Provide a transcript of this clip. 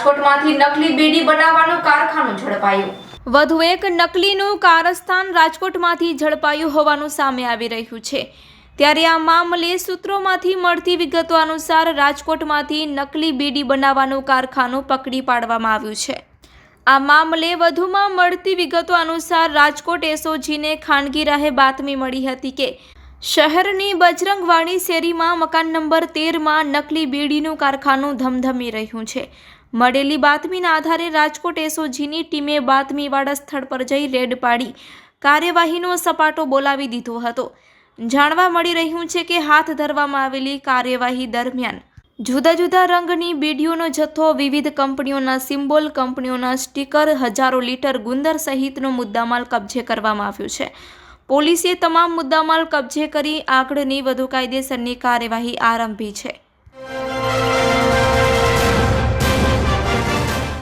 રાજકોટમાંથી નકલી બીડી બનાવવાનું કારખાનું ઝડપાયું। વધુ એક નકલીનું કારસ્તાન રાજકોટમાંથી ઝડપાયું હોવાનું સામે આવી રહ્યું છે। ત્યારે આ મામલે સૂત્રોમાંથી મળતી વિગતો અનુસાર રાજકોટમાંથી નકલી બીડી બનાવવાનું કારખાનું પકડી પાડવામાં આવ્યું છે। આ મામલે વધુમાં મળતી વિગતો અનુસાર રાજકોટ એસઓજીને ખાનગી રાહે બાતમી મળી હતી કે શહેરની બજરંગવાડી શેરીમાં મકાન નંબર 13માં નકલી બીડીનું કારખાનું ધમધમી રહ્યું છે। મળેલી બાતમીના આધારે રાજકોટ એસઓજીની ટીમે બાતમીવાળા સ્થળ પર જઈ રેડ પાડી કાર્યવાહીનો સપાટો બોલાવી દીધો હતો। જાણવા મળી રહ્યું છે કે હાથ ધરવામાં આવેલી કાર્યવાહી દરમિયાન જુદા જુદા રંગની બીડીઓનો જથ્થો, વિવિધ કંપનીઓના સિમ્બોલ, કંપનીઓના સ્ટીકર, હજારો લીટર ગુંદર સહિતનો મુદ્દામાલ કબજે કરવામાં આવ્યો છે। પોલીસે તમામ મુદ્દામાલ કબજે કરી આગળની વધુ કાયદેસરની કાર્યવાહી આરંભી છે।